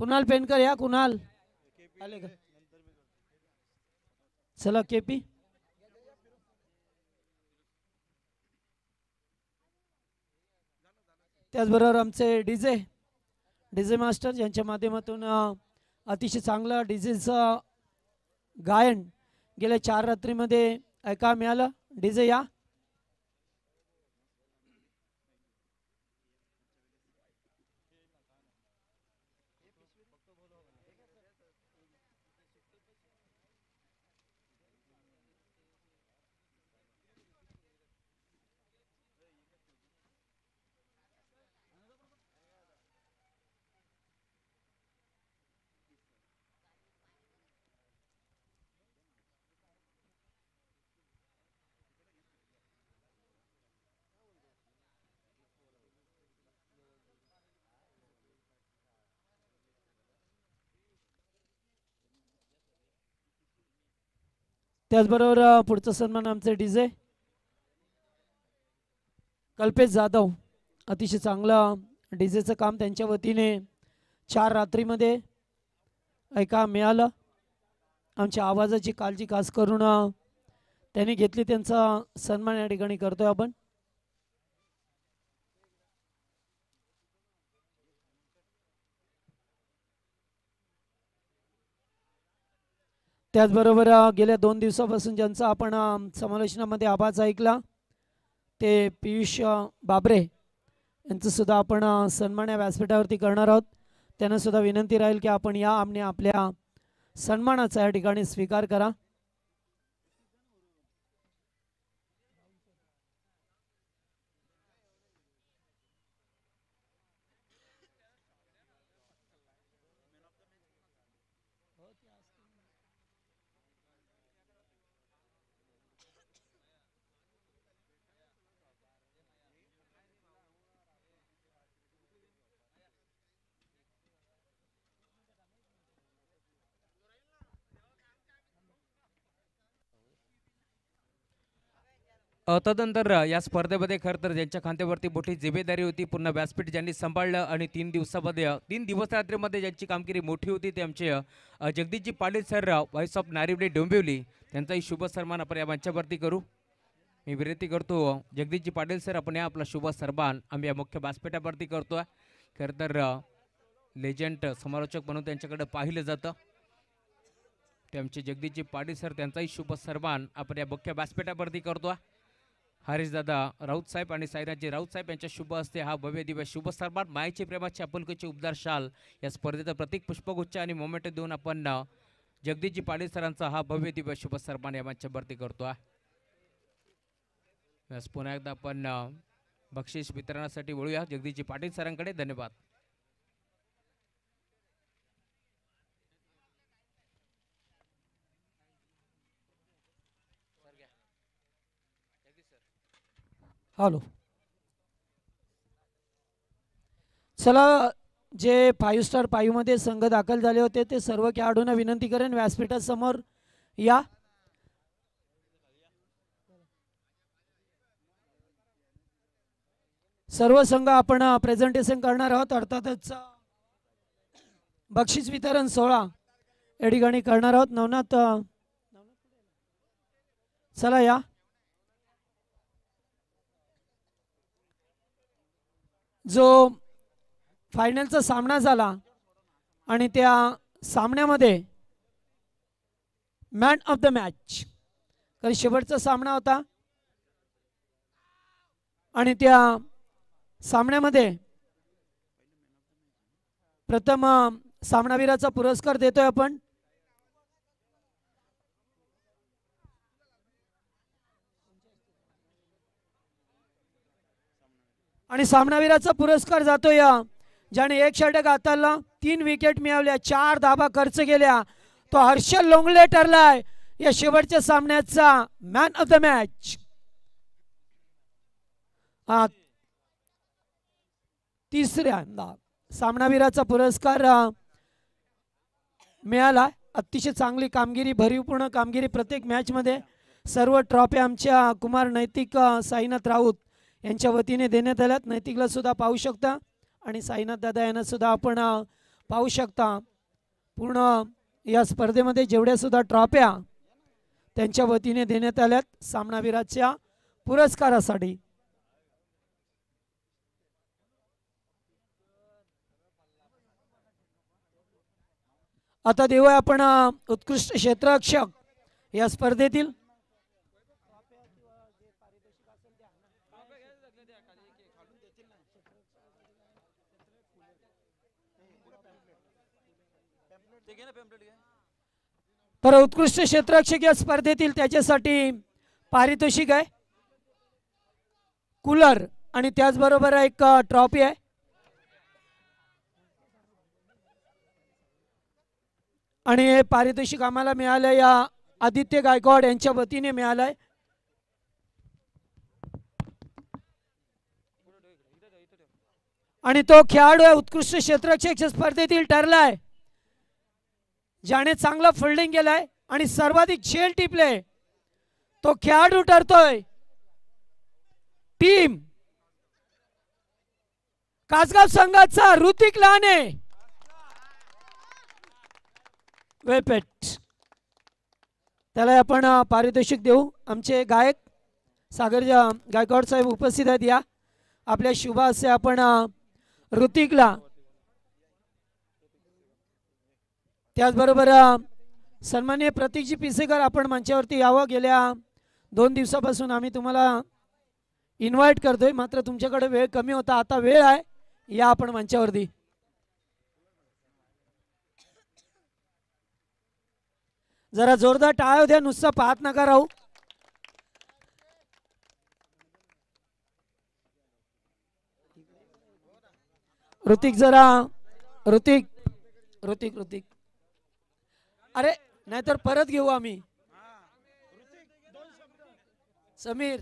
कुणाल पेनकर या. कुणाल आले का? चला केपी. त्याचबरोबर आमचे डीजे मास्टर यांच्या माध्यमातून अतिशय चांगलं डीजेचं गायन गेल्या 4 रात्रीमध्ये ऐका मिळालं. डीजे या. त्याचबरोबर पुढचा सन्मान आमचे डीजे कल्पेश जाधव. अतिशय चांगलं डीजेचं काम त्यांच्या वतीने 4 रात्रीमध्ये ऐका मिळालं. आमच्या आवाजाची काळजी खास करून त्यांनी घेतली. त्यांचा सन्मान या ठिकाणी करतोय आपण. त्याचबरोबर गेल्या 2 दिवसापासून ज्यांचा आपण समालोचनामध्ये आवाज ऐकला ते पियुष बाबरे यांचं सुद्धा आपण सन्मान या व्यासपीठावरती करणार आहोत. त्यांना सुद्धा विनंती राहील की आपण या आमने आपल्या सन्मानाचा या ठिकाणी स्वीकार करा. तदनंतर या स्पर्धेमध्ये खरं तर ज्यांच्या खांद्यावरती मोठी जिम्मेदारी होती पूर्ण व्यासपीठ ज्यांनी सांभाळलं आणि 3 दिवस रात्रीमध्ये ज्यांची कामगिरी मोठी होती ते आमचे Jagdishji Patil sir voice of Narivali Dombivli त्यांचाही शुभ सन्मान आपण या मंचावरती करू. मी विनंती करतो जगदीशजी पाटील सर आपण या आपला शुभ सन्मान आम्ही या मुख्य व्यासपीठावरती करतो. खरं तर लेजंड समालोचक म्हणून त्यांच्याकडे पाहिलं जातं ते आमचे जगदीशजी पाटील सर त्यांचाही शुभ सन्मान आपण या मुख्य व्यासपीठावरती करतो. हरीशदादा राऊत साहेब आणि साईनाथजी राऊत साहेब यांच्या शुभ हस्ते हा भव्य दिव्य शुभ सन्मान मायेची प्रेमाची आपुलकीची उबदार शाल या स्पर्धेचं प्रतीक पुष्पगुच्छ आणि मोमेंट देऊन आपण जगदीशजी पाटील सरांचा हा भव्य दिव्य शुभ सन्मान या मंचावरती करतो. पुन्हा एकदा आपण बक्षीस वितरणासाठी वळूया जगदीशजी पाटील सरांकडे. धन्यवाद. हॅलो. चला जे 5 स्टार 5 मध्ये संघ दाखल झाले होते ते सर्व खेळाडूंना विनंती करेन व्यासपीठासमोर या. सर्व संघ आपण प्रेझेंटेशन करणार आहोत. अर्थातच बक्षीस वितरण सोहळा या ठिकाणी करणार आहोत. नवनाथ चला या. जो फायनलचा सामना झाला आणि त्या सामन्यामध्ये मॅन ऑफ द मॅच कारण शेवटचा सामना होता आणि त्या सामन्यामध्ये प्रथम सामनावीराचा पुरस्कार देतोय आपण. आणि सामनावीराचा पुरस्कार जातोय ज्याने 1 षटक हाताळला, 3 विकेट मिळवल्या, 4 धाबा खर्च केल्या, तो हर्षल लोंगले ठरलाय या शेवटच्या सामन्याचा मॅन ऑफ द मॅच. तिसऱ्यांदा सामनावीराचा पुरस्कार मिळाला. अतिशय चांगली कामगिरी, भरीवपूर्ण कामगिरी प्रत्येक मॅच मध्ये. सर्व ट्रॉफी आमच्या कुमार नैतिक साईनाथ राऊत यांच्या वतीने देण्यात आल्यात. नैतिकला सुद्धा पाहू शकता आणि साईनाथ दादा यांना सुद्धा आपण पाहू शकता पूर्ण या स्पर्धेमध्ये जेवढ्या सुद्धा ट्रॉफ्या त्यांच्या वतीने देण्यात आल्यात सामनावीराच्या पुरस्कारासाठी. आता देऊया आपण उत्कृष्ट क्षेत्ररक्षक या स्पर्धेतील तर उत्कृष्ट क्षेत्ररक्षक या स्पर्धेतील त्याच्यासाठी पारितोषिक आहे, कूलर आणि त्याचबरोबर एक ट्रॉफी आहे. आणि हे पारितोषिक आम्हाला मिळालं या आदित्य गायकवाड यांच्या वतीने मिळालंय. आणि तो खेळाडू आहे उत्कृष्ट क्षेत्ररक्षक स्पर्धेतील ठरलाय ज्याने चांगला फिल्डिंग केलाय आणि सर्वाधिक झेल टिपले तो खेळाडू ठरतोय टीम कासगाव संघाचा ऋतिक लहाने. वेपेट त्याला आपण पारितोषिक देऊ. आमचे गायक सागर गायकवाड साहेब उपस्थित आहेत. या आपल्या शुभ असे आपण ऋतिकला त्याचबरोबर सन्माननीय प्रतीकजी पिसेकर आपण मंचावरती यावं. गेल्या 2 दिवसापासून आम्ही तुम्हाला इन्व्हाइट करतोय मात्र तुमच्याकडे वेळ कमी होता. आता वेळ आहे, या आपण मंचावरती. जरा जोरदार टाळ्या द्या, नुसतं पाहत नका राहू. ऋतिक जरा ऋतिक ऋतिक ऋतिक अरे नाहीतर परत घेऊ आम्ही. समीर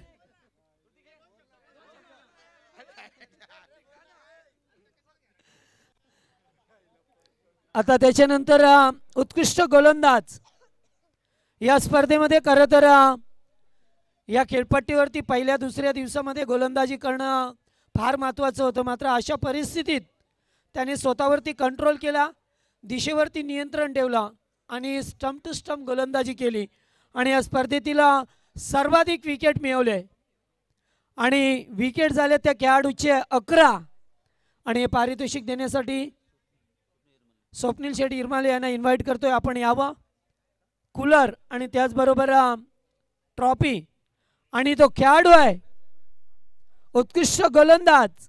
आता त्याच्यानंतर उत्कृष्ट गोलंदाज या स्पर्धेमध्ये खरं तर या खेळपट्टीवरती पहिल्या दुसऱ्या दिवसामध्ये गोलंदाजी करणं फार महत्त्वाचं होतं. मात्र अशा परिस्थितीत त्याने स्वतःवरती कंट्रोल केला, दिशेवरती नियंत्रण ठेवला आणि स्टंप टू स्टंप गोलंदाजी केली आणि या स्पर्धेतील सर्वाधिक विकेट मिळवले आणि विकेट झाले त्या खेळाडूचे 11. आणि हे पारितोषिक देण्यासाठी स्वप्नील शेठ इरमाले यांना इन्व्हाइट करतोय आपण यावं. कूलर आणि त्याचबरोबर ट्रॉफी आणि तो खेळाडू आहे उत्कृष्ट गोलंदाज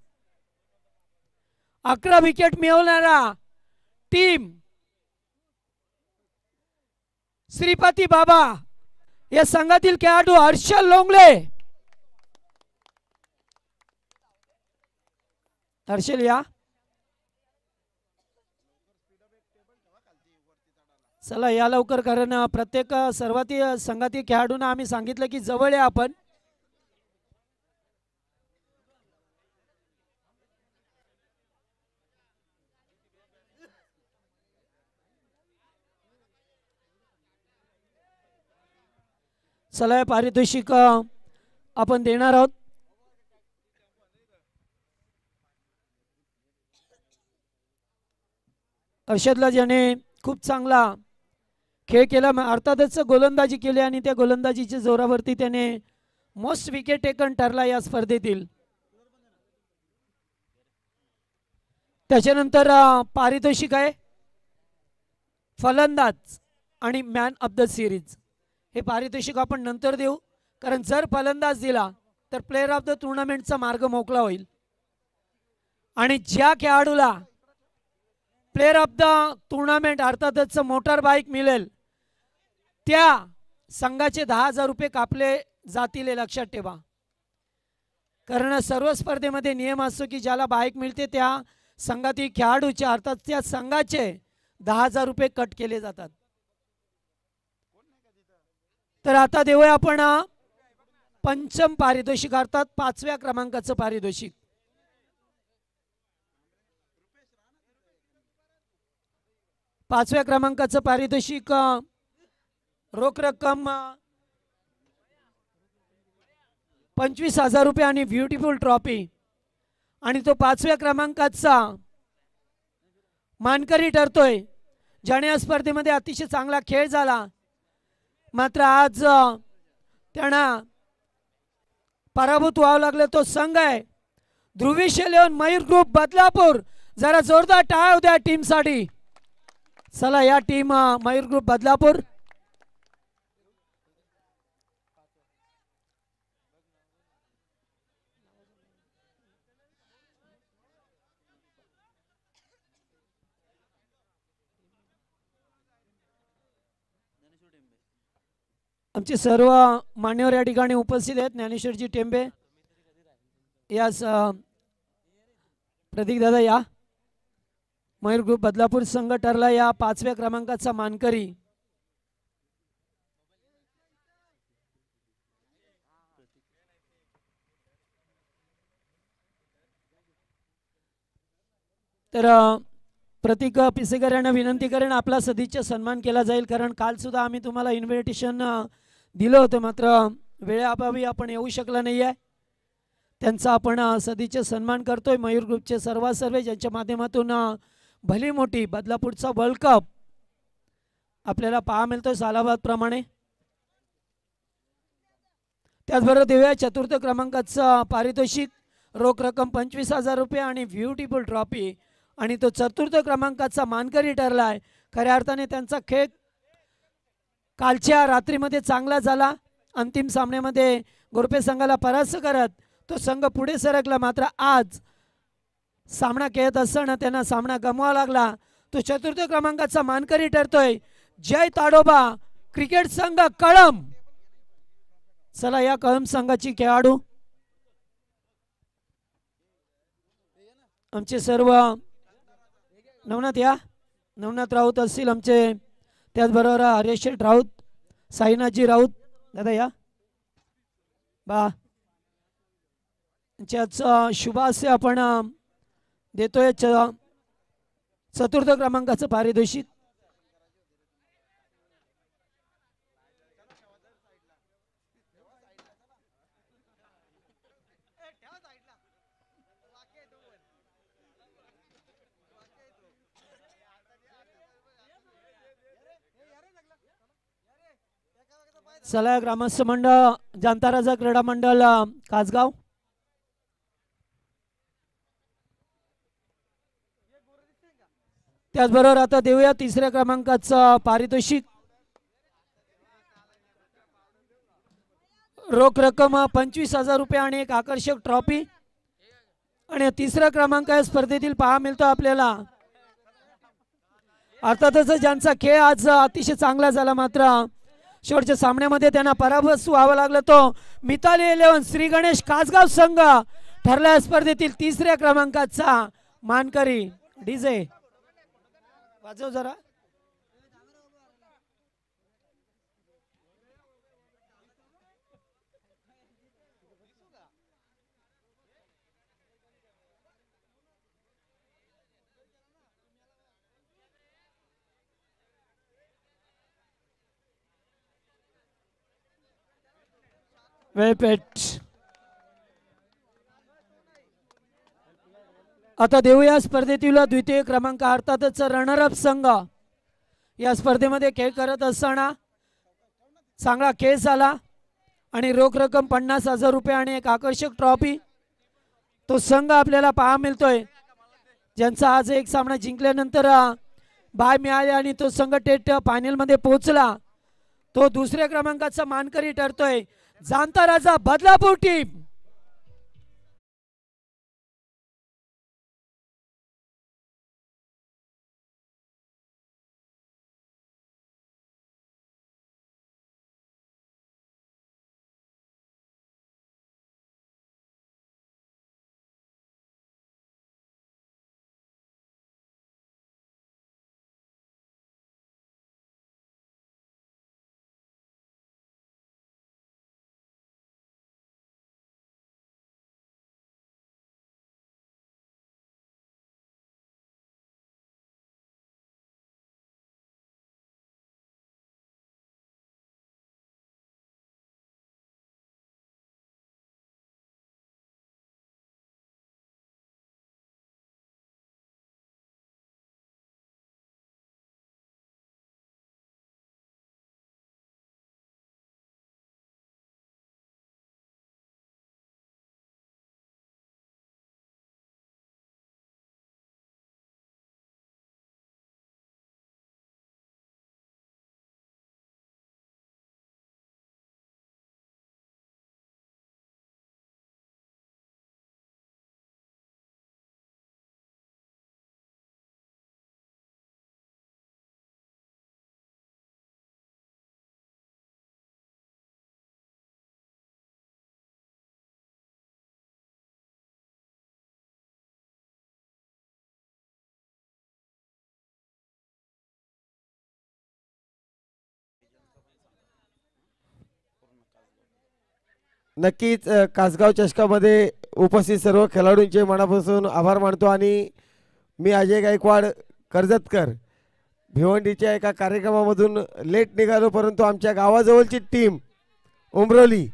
11 विकेट मिळवणारा टीम श्रीपती बाबा या संघातील खेळाडू हर्षल लोंगले. हर्षल या. चला या लवकर, कारण प्रत्येक सर्वात संघातील खेळाडूंना आम्ही सांगितलं की जवळ या आपण. चला हे पारितोषिक आपण देणार आहोत. हर्षदला ज्याने खूप चांगला खेळ केला, अर्थातच गोलंदाजी केली आणि त्या गोलंदाजीच्या जोरावरती त्याने मोस्ट विकेट टेकन ठरला या स्पर्धेतील. त्याच्यानंतर पारितोषिक आहे फलंदाज आणि मॅन ऑफ द सिरीज. हे पारितोषिक आपण नंतर देऊ, कारण जर फलंदाज दिला तर प्लेयर ऑफ द टुर्नामेंटचा मार्ग मोकळा होईल आणि ज्या खेळाडूला प्लेयर ऑफ द टुर्नामेंट अर्थातच मोटार बाईक मिळेल त्या संघाचे 10,000 रुपये कापले जातील हे लक्षात ठेवा. कारण सर्व स्पर्धेमध्ये नियम असतो की ज्याला बाईक मिळते त्या संघातील खेळाडूचे अर्थात त्या संघाचे 10,000 रुपये कट केले जातात. तर आता देऊया आपण पंचम पारितोषिक अर्थात 5व्या क्रमांकाचं पारितोषिक. पाचव्या क्रमांकाचं पारितोषिक रोख रक्कम 25,000 रुपये आणि ब्युटिफुल ट्रॉफी. आणि तो 5व्या क्रमांकाचा मानकरी ठरतोय, ज्याने या स्पर्धेमध्ये अतिशय चांगला खेळ झाला, मात्र आज त्यांना पराभूत व्हावं लागलं. तो संघ आहे ध्रुवी शेलेवन मयूर ग्रुप बदलापूर. जरा जोरदार टाळ्या द्या टीम साठी. चला या टीम मयूर ग्रुप बदलापूर. आमचे सर्व मान्यवर या ठिकाणी उपस्थित आहेत. ज्ञानेश्वरजी टेंबे यास प्रतीक दादा या. मयूर ग्रुप बदलापूर संघ ठरला या 5व्या क्रमांकाचा मानकरी. तर प्रतीक पिसेकर यांना विनंती करेन आपला सदिच्छा सन्मान केला जाईल, कारण काल सुद्धा आम्ही तुम्हाला इन्व्हिटेशन दिलं होतं, मात्र वेळेअभावी आपण येऊ शकला नाही आहे. त्यांचा आपण सदिच्छा सन्मान करतोय. मयूर ग्रुपचे सर्व ज्यांच्या माध्यमातून भली मोठी बदलापूरचा वर्ल्ड कप आपल्याला पाहा मिळतोय सालाबाद प्रमाणे. त्याचबरोबर देऊया चतुर्थ क्रमांकाचं पारितोषिक रोख रक्कम 25,000 रुपये आणि ब्युटिफुल ट्रॉफी. आणि तो चतुर्थ क्रमांकाचा मानकरी ठरलाय. खऱ्या अर्थाने त्यांचा खेळ कालच्या रात्रीमध्ये चांगला झाला. अंतिम सामन्यामध्ये गोरपे संघाला परास्त करत तो संघ पुढे सरकला, मात्र आज सामना खेळत असताना त्यांना सामना गमवावा लागला. तो चतुर्थ क्रमांकाचा मानकरी ठरतोय जय ताडोबा क्रिकेट संघ कळंब. चला या कळंब संघाची खेळाडू आमचे सर्व नवनाथ या. नवनाथ राऊत असतील आमचे, त्याचबरोबर हरेश राऊत, साईनाथजी राऊत दादा या बा. शुभास्य आपण देतोय चतुर्थ क्रमांकाचं पारितोषिक. चला ग्रामस्थ मंडळ जाणता राजा क्रीडा मंडळ कासगाव. त्याचबरोबर आता देऊया तिसऱ्या क्रमांकाचं पारितोषिक. रोख रक्कम 25,000 रुपये आणि एक आकर्षक ट्रॉफी. आणि तिसरा क्रमांक या स्पर्धेतील पहा मिळतो आपल्याला. अर्थातच ज्यांचा खेळ आज अतिशय चांगला झाला, मात्र शेवटच्या सामन्यामध्ये त्यांना पराभूत व्हावं लागलं, तो मिताली 11 श्री गणेश कासगाव संघ ठरला स्पर्धेतील तिसऱ्या क्रमांकाचा मानकरी. डीजे वाजव जरा. वेळपेट. आता देऊया स्पर्धेतील द्वितीय क्रमांक अर्थातच रनरअप संघ. या स्पर्धेमध्ये खेळ करत असताना चांगला खेळ झाला आणि रोख रक्कम 50,000 रुपये आणि एक आकर्षक ट्रॉफी. तो संघ आपल्याला पहा मिळतोय ज्यांचा आज एक सामना जिंकल्यानंतर बाय मिळाले आणि तो संघ थेट फायनल मध्ये पोहोचला. तो दुसऱ्या क्रमांकाचा मानकरी ठरतोय जाणता राजा बदलापूर टीम. नक्कीच कासगाव चषकामध्ये उपस्थित सर्व खेळाडूंचे मनापासून आभार मानतो आणि मी अजय गायकवाड कर्जतकर भिवंडीच्या एका कार्यक्रमामधून लेट निघालो, परंतु आमच्या गावाजवळची टीम उमरोली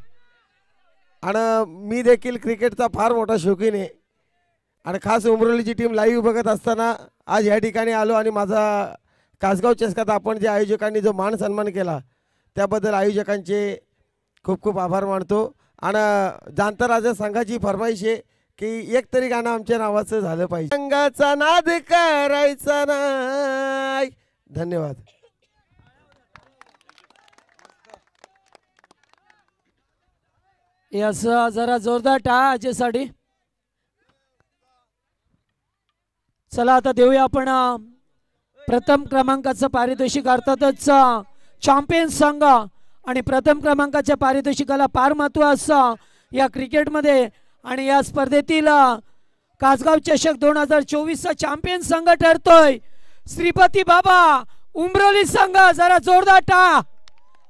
आणि मी देखील क्रिकेटचा फार मोठा शौकीन आहे आणि खास उमरोलीची टीम लाईव्ह बघत असताना आज या ठिकाणी आलो आणि माझा कासगाव चषकात आपण जे आयोजकांनी जो मान सन्मान केला त्याबद्दल आयोजकांचे खूप खूप आभार मानतो। आणि जाणता राजा संघाची फरमाईश आहे की एक तरी गाणं आमच्या नावाचं झालं पाहिजे, संघाचा नाद करायचा नाही। धन्यवाद। यास जरा जोरदार टाळ्या अजयसाठी। चला आता देऊया आपण प्रथम क्रमांकाचं पारितोषिक, अर्थातच चॅम्पियन संघ आणि प्रथम क्रमांकाच्या पारितोषिकाला फार महत्त्व असं या क्रिकेटमध्ये आणि या स्पर्धेतील कासगाव चषक 2024चा चॅम्पियन संघ ठरतोय श्रीपती बाबा उमरोली संघ। जरा जोरदार टाळ्या।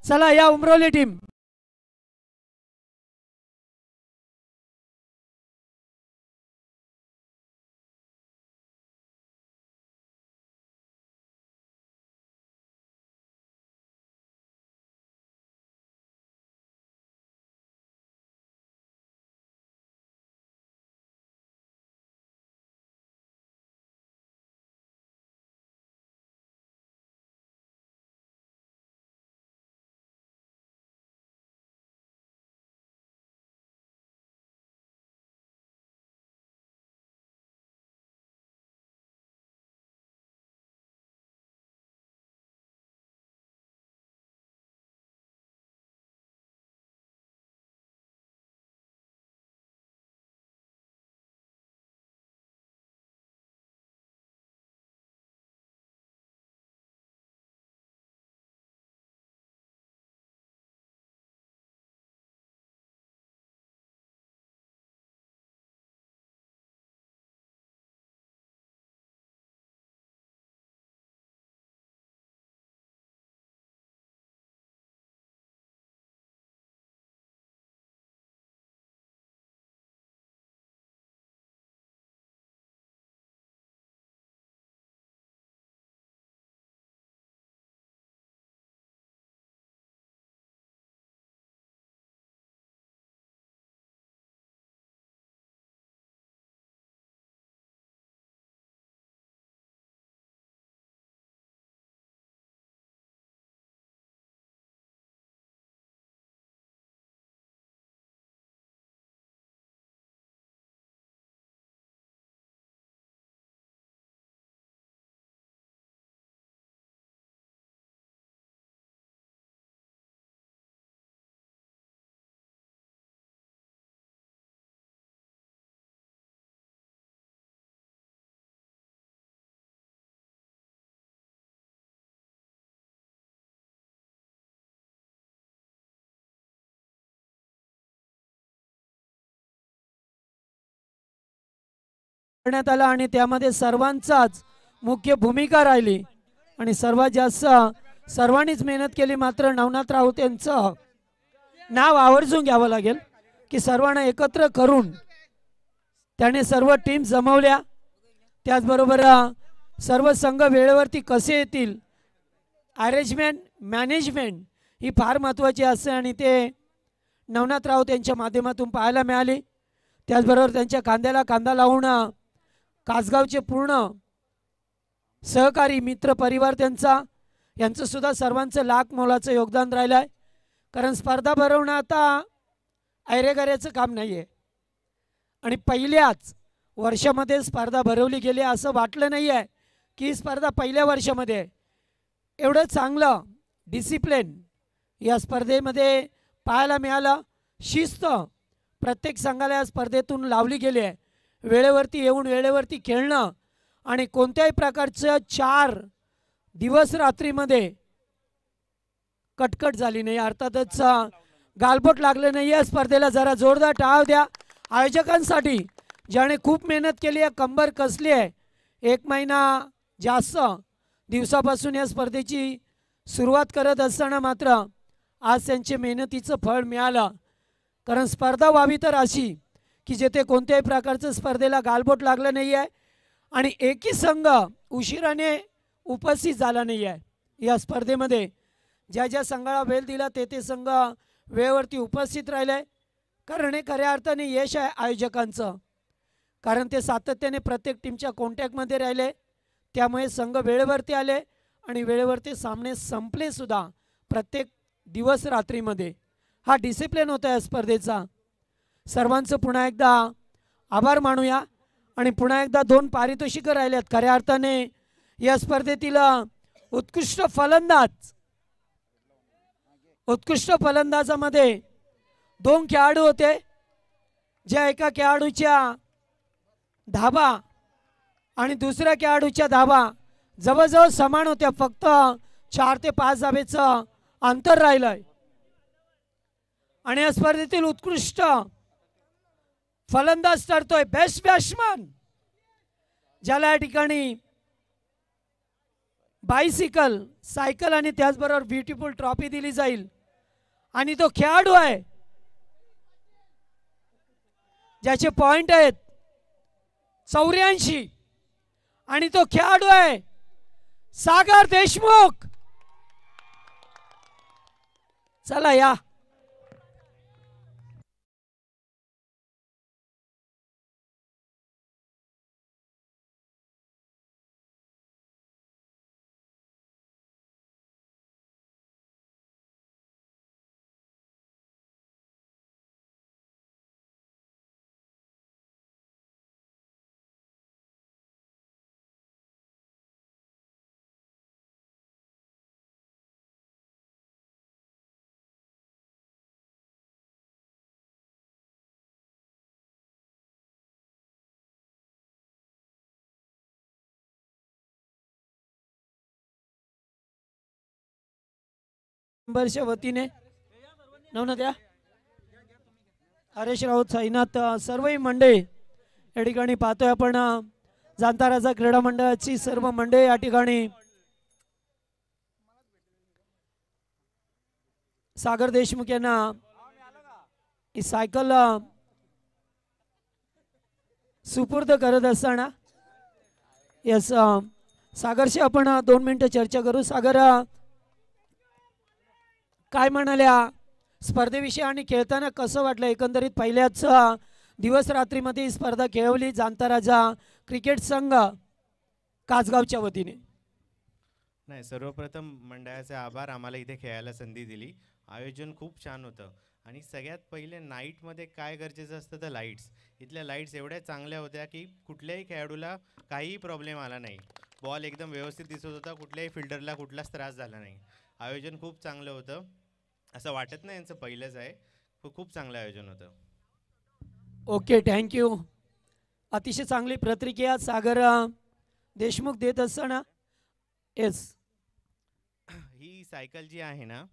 चला या उमरोली टीम करण्यात आला आणि त्यामध्ये सर्वांचाच मुख्य भूमिका राहिली आणि सर्वात जास्त सर्वांनीच मेहनत केली। मात्र नवनाथ राऊत यांचं नाव आवर्जून घ्यावं लागेल की सर्वांना एकत्र करून त्याने सर्व टीम जमवल्या, त्याचबरोबर सर्व संघ वेळेवरती कसे येतील, अरेंजमेंट मॅनेजमेंट ही फार महत्त्वाची असते आणि ते नवनाथ राऊत यांच्या माध्यमातून पाहायला मिळाली। त्याचबरोबर त्यांच्या खांद्याला खांदा लावून कासगावचे पूर्ण सहकारी मित्र परिवार यांचं सुद्धा सर्वांचं लाख मोलाचं योगदान राहिलं आहे। कारण स्पर्धा भरवणं आता ऐरेगऱ्याचं काम नाही आहे आणि पहिल्याच वर्षामध्ये स्पर्धा भरवली गेली असं वाटलं नाही आहे की स्पर्धा पहिल्या वर्षामध्ये एवढं चांगलं डिसिप्लिन या स्पर्धेमध्ये पाहायला मिळालं। शिस्त प्रत्येक संघाला या स्पर्धेतून लावली गेली आहे। वेळेवरती येऊन वेळेवरती खेळणं आणि कोणत्याही प्रकारचं 4 दिवस रात्रीमध्ये कटकट झाली नाही, अर्थातच गालबोट लागलं नाही। या स्पर्धेला जरा जोरदार टाळ्या द्या आयोजकांसाठी ज्याने खूप मेहनत केली आहे, कंबर कसली आहे। 1 महिना जास्त दिवसापासून या स्पर्धेची सुरुवात करत असताना मात्र आज त्यांच्या मेहनतीचं फळ मिळालं। कारण स्पर्धा व्हावी तर अशी की जेथे कोणत्याही प्रकारचं स्पर्धेला गालबोट लागलं नाही आहे आणि एकही संघ उशिराने उपस्थित झाला नाही आहे। या स्पर्धेमध्ये ज्या ज्या संघाला वेळ दिला ते संघ वेळेवरती उपस्थित राहिले, कारण हे खऱ्या अर्थाने यश आहे आयोजकांचं, कारण ते सातत्याने प्रत्येक टीमच्या कॉन्टॅक्टमध्ये राहिले, त्यामुळे संघ वेळेवरती आले आणि वेळेवरती सामने संपले सुद्धा प्रत्येक दिवस रात्रीमध्ये। हा डिसिप्लिन होता या स्पर्धेचा। सर्वांचं पुन्हा एकदा आभार मानूया आणि पुन्हा एकदा 2 पारितोषिकं राहिल्यात खऱ्या अर्थाने या स्पर्धेतील उत्कृष्ट फलंदाजामध्ये 2 खेळाडू होते, ज्या एका खेळाडूच्या धाबा आणि दुसऱ्या खेळाडूच्या धाबा जवळजवळ समान होत्या, फक्त 4 ते 5 धाबेचं अंतर राहिलंय। आणि या स्पर्धेतील उत्कृष्ट फलंदाज ठरतोय बेस्ट बॅट्समन, ज्याला या ठिकाणी बायसिकल सायकल आणि त्याचबरोबर ब्युटिफुल ट्रॉफी दिली जाईल। आणि तो खेळाडू आहे ज्याचे पॉइंट आहेत 84 आणि तो खेळाडू आहे सागर देशमुख। चला या नंबरच्या वतीने नवनाथ या हरेश राऊत साईनाथ सर्वही मंडळी या ठिकाणी पाहतोय आपण। जाणता राजा क्रीडा मंडळाची सर्व मंडळी या ठिकाणी सागर देशमुख यांना ही सायकल सुपूर्द करत असताना यस सागरशी आपण 2 मिनिटं चर्चा करू। सागर, काय म्हणाल्या स्पर्धेविषयी आणि खेळताना कसं वाटलं? एकंदरीत पहिल्याच दिवस रात्रीमध्ये ही स्पर्धा खेळवली जाणता राजा क्रिकेट संघ कासगावच्या वतीने। नाही, सर्वप्रथम मंडळाचे आभार, आम्हाला इथे खेळायला संधी दिली। आयोजन खूप छान होतं आणि सगळ्यात पहिले नाईटमध्ये काय गरजेचं असतं तर लाईट्स। इथल्या लाईट्स एवढ्या चांगल्या होत्या की कुठल्याही खेळाडूला काहीही प्रॉब्लेम आला नाही, बॉल एकदम व्यवस्थित दिसत होता, कुठल्याही फिल्डरला कुठलाच त्रास झाला नाही। आयोजन खूप चांगलं होतं, असं वाटत नाही यांचं पहिलंच आहे, खूप चांगलं आयोजन होतं। Okay, thank you. अतिशय चांगली प्रतिक्रिया सागर देशमुख देत असताना येस ही सायकल जी आहे ना,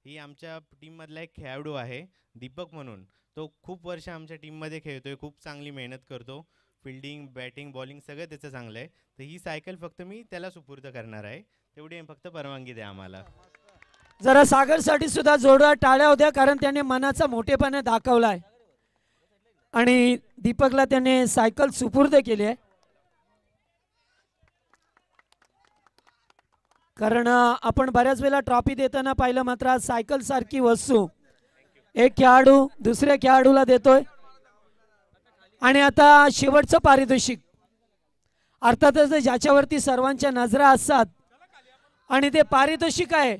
ही आमच्या टीममधला एक खेळाडू आहे दीपक म्हणून, तो खूप वर्ष आमच्या टीममध्ये खेळतोय, खूप चांगली मेहनत करतो, फिल्डिंग बॅटिंग बॉलिंग सगळं त्याचं चांगलं आहे। तर ही सायकल फक्त मी त्याला सुपूर्द करणार आहे, तेवढी फक्त परवानगी द्या आम्हाला। जरा सागरसाठी सुद्धा जोरदार टाळ्या होत्या, कारण त्याने मनाचा मोठेपणा दाखवलाय आणि दीपकला त्याने सायकल सुपूर्द केली आहे। कारण आपण बऱ्याच वेळेला ट्रॉफी देताना पाहिलं, मात्र सायकल सारखी वस्तू एक खेळाडू दुसऱ्या खेळाडूला देतोय। आणि आता शेवटचं पारितोषिक, अर्थातच ज्याच्यावरती सर्वांच्या नजरा असतात, आणि ते पारितोषिक आहे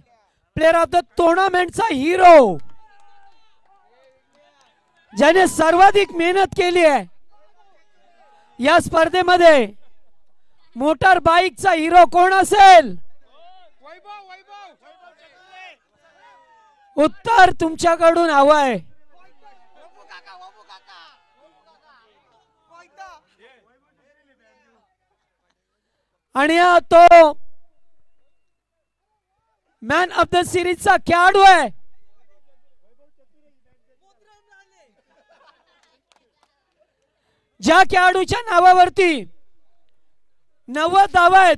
प्लेयर ऑफ द टुर्नामेंटचा हिरो, ज्याने सर्वाधिक मेहनत केली आहे या स्पर्धेमध्ये। मोटार बाईकचा हिरो कोण असेल? उत्तर तुमच्याकडून हवं आहे। आणि तो मॅन ऑफ द सिरीजचा खेळाडू आहे, ज्या खेळाडूच्या नावावरती 90 धावा आहेत,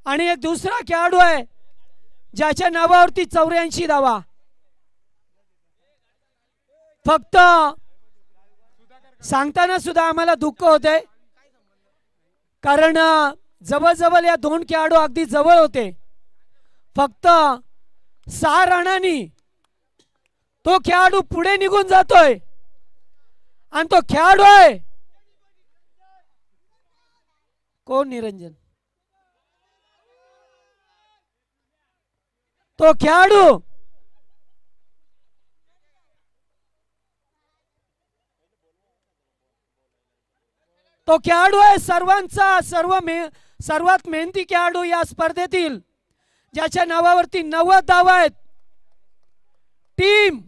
आणि एक दुसरा खेळाडू आहे ज्याच्या नावावरती 84 धावा। फक्त सांगताना सुद्धा आम्हाला दुःख होते, कारण जवळजवळ या दोन खेळाडू अगदी जवळ होते. फक्त 6 रनांनी तो खेळाडू पुढे निघून जातोय आणि तो खेळाडू आहे कोण? निरंजन. तो खेळाडू आहे सर्वांचा सर्वात मेहनती खेळाडू या स्पर्धेतील, ज्याच्या नावावरती 90 धावा आहेत. टीम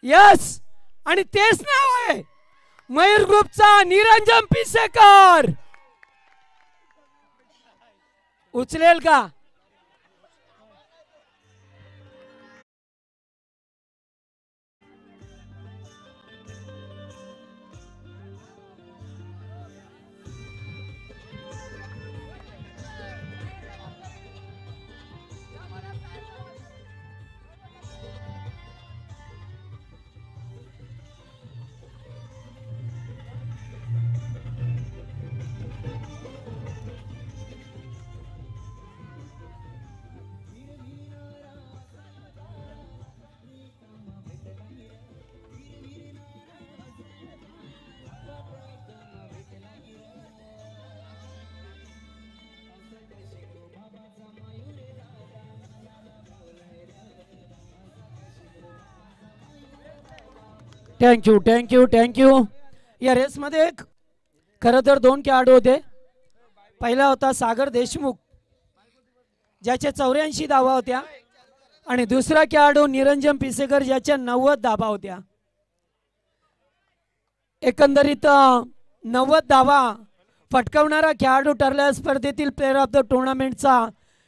यस, आणि तेच नाव आहे मयूर ग्रुपचा निरंजन पिसेकर. उचलेल का? थँक्यू. या रेसमध्ये खरं तर 2 खेळाडू होते. पहिला होता सागर देशमुख, ज्याच्या 84 धावा होत्या, आणि दुसरा खेळाडू निरंजन पिसेकर, ज्याच्या 90 धावा होत्या. एकंदरीत 90 धावा फटकावणारा खेळाडू ठरला स्पर्धेतील प्लेअर ऑफ द टुर्नामेंटचा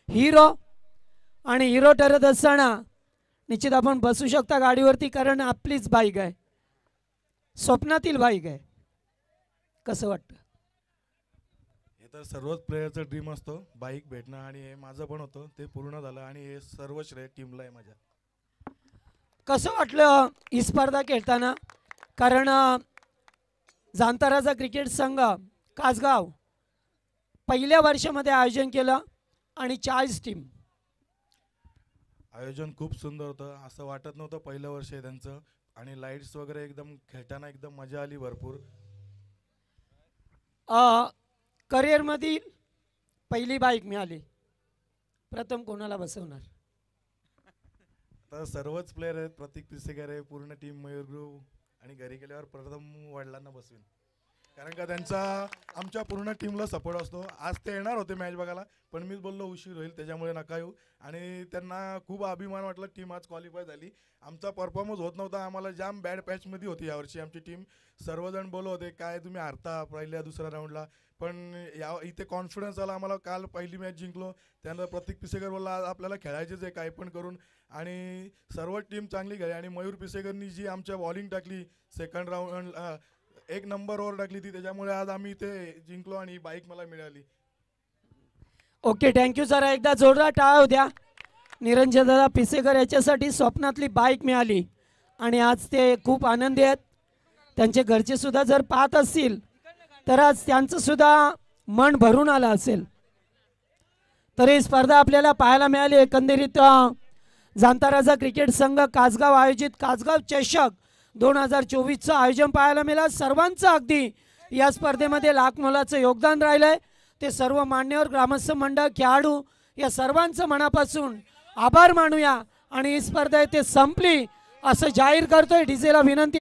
हिरो. आणि हिरो ठरत असताना निश्चित आपण बसू शकता गाडीवरती, कारण आपलीच बाईक आहे, स्वप्नातील बाईक आहे. कसं वाटतं? हे तर सर्वच प्लेयरचं ड्रीम असतो बाईक भेटणं, आणि हे माझं पण होतं, ते पूर्ण झालं, आणि हे सर्व श्रेय टीमला आहे माझ्या. कसं वाटलं ही स्पर्धा खेळताना? कारण जांताराचा क्रिकेट संघ कासगाव पहिल्या वर्षामध्ये आयोजन केलं आणि 40 टीम. आयोजन खूप सुंदर होतं, असं वाटत नव्हतं पहिलं वर्ष आहे त्यांचं, आणि लाईट्स वगैरे एकदम खेळताना एकदम मजा आली भरपूर. करिअरमधील पहिली बाईक मिळाली, प्रथम कोणाला बसवणार? तर सर्वच प्लेयर आहेत, प्रतीक पिसेकर आहे, पूर्ण टीम मयूर ग्रुप, आणि घरी गेल्यावर प्रथम वडिलांना बसवेन, कारण का त्यांचा आमच्या पूर्ण टीमला सपोर्ट असतो. आज ते येणार होते मॅच बघायला, पण मीच बोललो उशीर होईल त्याच्यामुळे नका येऊ, आणि त्यांना खूप अभिमान वाटला. टीम आज क्वालिफाय झाली. आमचा परफॉर्मन्स होत नव्हता, आम्हाला जाम बॅड पॅचमध्ये होती यावर्षी आमची टीम. सर्वजण बोलत होते काय तुम्ही हारता पहिल्या दुसऱ्या राऊंडला, पण इथे कॉन्फिडन्स आला आम्हाला. काल पहिली मॅच जिंकलो, त्यानंतर प्रतीक पिसेकर बोलला आज आपल्याला खेळायचेच आहे काय पण करून, आणि सर्व टीम चांगली खेळली. आणि मयूर पिसेकरनी जी आमच्या बॉलिंग टाकली सेकंड राऊंड, 1 नंबर ओव्हर टाकली ती, त्याच्यामुळे आज आम्ही इथे जिंकलो आणि बाईक मला मिळाली. Okay, thank you sir. एकदा जोरदार टाळ्या होत्या. निरंजन दादा पिसेकर याच्यासाठी स्वप्नातली बाईक मिळाली, आणि आज ते खूप आनंदी आहेत. त्यांचे घरचे सुद्धा जर पाहत असतील तर आज त्यांचं सुद्धा मन भरून आलं असेल. तर ही स्पर्धा आपल्याला पाहायला मिळाली. एकंदरीत जांताराजा क्रिकेट संघ कासगाव आयोजित कासगाव चषक 2024चं आयोजन पाहायला मिळालं. सर्वांचं अगदी या स्पर्धेमध्ये लाख मोलाचं योगदान राहिलंय. ते सर्व मान्यवर, ग्रामस्थ मंडळ, खेळाडू या सर्वांचं मनापासून आभार मानूया. आणि ही स्पर्धा इथे संपली असं जाहीर करतोय. डीजेला विनंती.